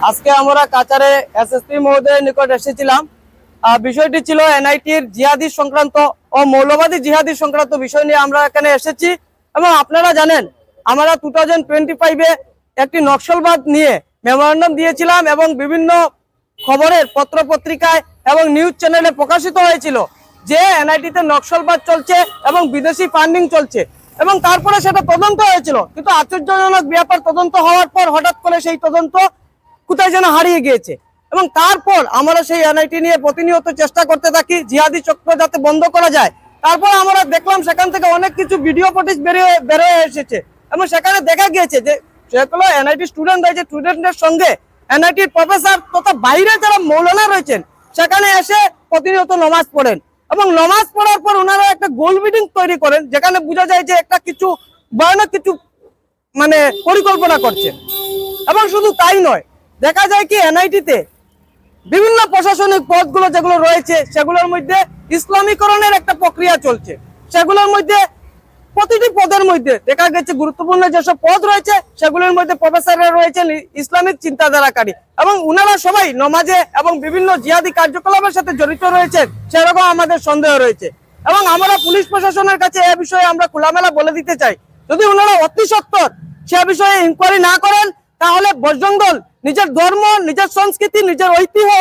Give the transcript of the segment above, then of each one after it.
আজকে আমরা কাচারে এসএসপি মহোদয়ের নিকট এসেছিলাম। বিষয়টি ছিল এনআইটির জিহাদি সংক্রান্ত ও মৌলবাদী জিহাদি সংক্রান্ত বিষয় নিয়ে আমরা এখানে এসেছি। এবং আপনারা জানেন আমরা 2025-এ একটি নকশালবাদ নিয়ে মেমোরেন্ডাম দিয়েছিলাম এবং বিভিন্ন খবরের পত্র পত্রিকায় এবং নিউজ চ্যানেলে প্রকাশিত হয়েছিল যে এনআইটিতে নকশালবাদ চলছে এবং বিদেশি ফান্ডিং চলছে, এবং তারপরে সেটা তদন্ত হয়েছিল। কিন্তু আশ্চর্যজনক ব্যাপার, তদন্ত হওয়ার পর হঠাৎ করে সেই তদন্ত কোথায় যেন হারিয়ে গিয়েছে। এবং তারপর আমরা সেই এনআইটি নিয়ে প্রতিনিয়ত চেষ্টা করতে থাকি জিহাদি চক্র যাতে বন্ধ করা যায়। তারপর আমরা দেখলাম সেখান থেকে অনেক কিছু ভিডিও ফুটেজ বেরিয়ে এসেছে এবং সেখানে দেখা গিয়েছে যে সেগুলো এনআইটি স্টুডেন্ট রয়েছে, স্টুডেন্টের সঙ্গে এনআইটির প্রফেসর তথা বাইরে যারা মৌলানা রয়েছেন সেখানে এসে প্রতিনিয়ত নামাজ পড়েন এবং নামাজ পড়ার পর ওনারা একটা গোল মিটিং তৈরি করেন, যেখানে বোঝা যায় যে একটা কিছু ভয়ানক কিছু মানে পরিকল্পনা করছেন। এবং শুধু তাই নয়, দেখা যায় কি এনআইটিতে বিভিন্ন প্রশাসনিক পদগুলো যেগুলো রয়েছে সেগুলোর মধ্যে ইসলামীকরণের একটা প্রক্রিয়া চলছে। সেগুলোর মধ্যে প্রতিটি পদের মধ্যে দেখা গেছে গুরুত্বপূর্ণ যেসব পদ রয়েছে সেগুলোর মধ্যে প্রফেসররা রয়েছেন ইসলামিক চিন্তাধারাকারী এবং উনারা সবাই নমাজে এবং বিভিন্ন জিহাদি কার্যকলাপের সাথে জড়িত রয়েছেন, সেরকম আমাদের সন্দেহ রয়েছে। এবং আমরা পুলিশ প্রশাসনের কাছে এ বিষয়ে আমরা খোলামেলা বলে দিতে চাই, যদি ওনারা অতি সত্বর সে বিষয়ে ইনকোয়ারি না করেন তাহলে বজরং দল নিজের ধর্ম, নিজের সংস্কৃতি, নিজের ঐতিহ্য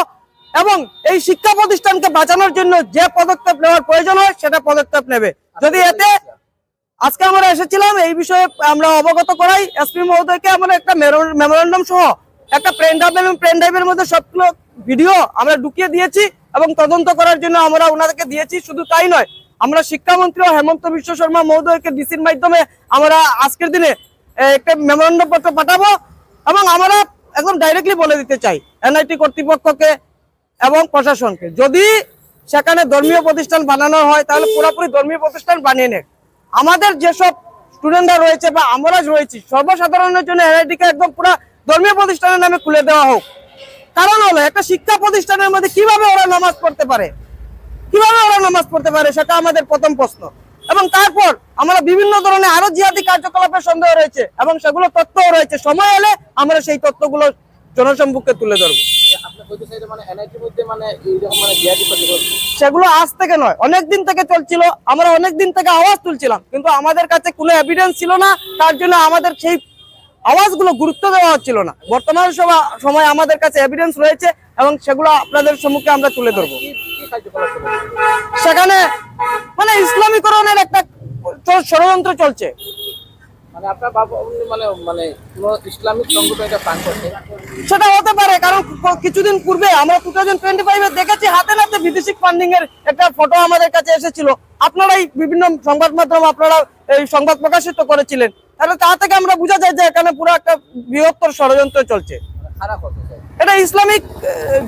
এবং এই শিক্ষা প্রতিষ্ঠানকে বাঁচানোর জন্য যে পদক্ষেপ নেওয়ার প্রয়োজন হয় সেটা পদক্ষেপ নেবে। যদি এতে আজকে আমরা এসেছিলাম এই বিষয়ে আমরা অবগত করাই এসপি মহোদয়কে। আমরা একটা মেমোরেন্ডাম সহ একটা পেন ড্রাইভের মধ্যে সবগুলো ভিডিও আমরা ঢুকিয়ে দিয়েছি এবং তদন্ত করার জন্য আমরা ওনাদেরকে দিয়েছি। শুধু তাই নয়, আমরা শিক্ষামন্ত্রী হেমন্ত বিশ্ব শর্মা মহোদয়কে ডিসির মাধ্যমে আমরা আজকের দিনে একটা মেমোরেন্ডাম পত্র পাঠাবো এবং আমরা একদম ডাইরেক্টলি বলে দিতে চাই এনআইটি কর্তৃপক্ষকে এবং প্রশাসনকে, যদি সেখানে ধর্মীয় প্রতিষ্ঠান বানানো হয় তাহলে পুরোপুরি ধর্মীয় প্রতিষ্ঠান বানিয়ে নেয়। আমাদের যেসব স্টুডেন্টরা রয়েছে বা আমরা রয়েছি সর্বসাধারণের জন্য এনআইটিকে একদম পুরো ধর্মীয় প্রতিষ্ঠানের নামে খুলে দেওয়া হোক। কারণ হলো একটা শিক্ষা প্রতিষ্ঠানের মধ্যে কিভাবে ওরা নামাজ পড়তে পারে সেটা আমাদের প্রথম প্রশ্ন। এবং তারপর আমরা বিভিন্ন ধরনের আরো জিহাদি কার্যকলাপের সন্দেহ রয়েছে এবং সেগুলো তথ্যও রয়েছে, সময় এলে আমরা সেই তথ্যগুলো জনসম্মুখে তুলে ধরবো। সেগুলো আজ থেকে নয়, অনেক দিন থেকে চলছিল, আমরা অনেক দিন থেকে আওয়াজ তুলছিলাম, কিন্তু আমাদের কাছে কোনো এভিডেন্স ছিল না, তার জন্য আমাদের সেই আওয়াজগুলো গুরুত্ব দেওয়া হচ্ছিল না। বর্তমান সময় আমাদের কাছে এভিডেন্স রয়েছে এবং সেগুলো আপনাদের সম্মুখে আমরা তুলে ধরবো। সেখানে মানে ইসলামীকরণের একটা ষড়যন্ত্র চলছে। সেটা হতে পারে, কারণ কিছুদিন পূর্বে আমরা 2025-এ দেখেছি হাতে নাতে বিদেশি ফান্ডিং এর একটা ফটো আমাদের কাছে এসেছিল। আপনারাই বিভিন্ন সংবাদ মাধ্যম আপনারা এই সংবাদ প্রকাশিত করেছিলেন, তাহলে তা থেকে আমরা বোঝা যায় যে এখানে পুরো একটা বৃহত্তর ষড়যন্ত্র চলছে। এটা ইসলামিক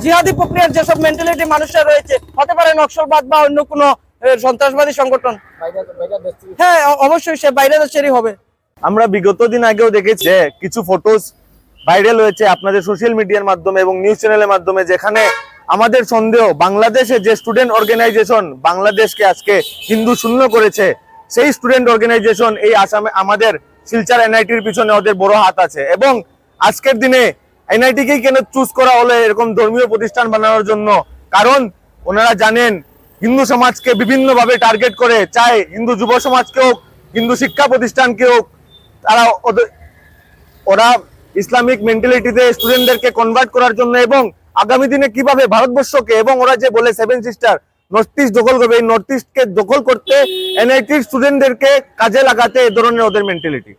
জিহাদি প্রক্রিয়ার যেসব মেন্টালিটি মানুষের রয়েছে, হতে পারে নকশালবাদ বা অন্য কোনো সন্ত্রাসবাদী সংগঠন। হ্যাঁ, অবশ্যই সে বাইরের দেশেরই হবে। আমরা বিগত দিন আগেও দেখেছি যে কিছু ফটোস ভাইরাল হয়েছে আপনাদের সোশ্যাল মিডিয়ার মাধ্যমে এবং নিউজ চ্যানেলের মাধ্যমে, যেখানে আমাদের সন্দেহ বাংলাদেশে যে স্টুডেন্ট অর্গানাইজেশন বাংলাদেশকে আজকে হিন্দু শূন্য করেছে, সেই স্টুডেন্ট অর্গানাইজেশন এই আসামে আমাদের শিলচর এনআইটির পিছনে ওদের বড় হাত আছে। এবং আজকের দিনে এনআইটিকেই কেন চুজ করা হলো এরকম ধর্মীয় প্রতিষ্ঠান বানানোর জন্য, কারণ ওনারা জানেন হিন্দু সমাজকে বিভিন্নভাবে টার্গেট করে, চাই হিন্দু যুব সমাজকে হোক, হিন্দু শিক্ষা প্রতিষ্ঠানকে হোক, ওরা ইসলামিক মেন্টালিটিতে স্টুডেন্টদেরকে কনভার্ট করার জন্য এবং আগামী দিনে কিভাবে ভারতবর্ষকে, এবং ওরা যে বলে 7 সিস্টার নর্থ ইস্ট দখল করবে, এই নর্থ ইস্টকে দখল করতে এনআইটির স্টুডেন্টদেরকে কাজে লাগাতে এ ধরনের ওদের মেন্টালিটি।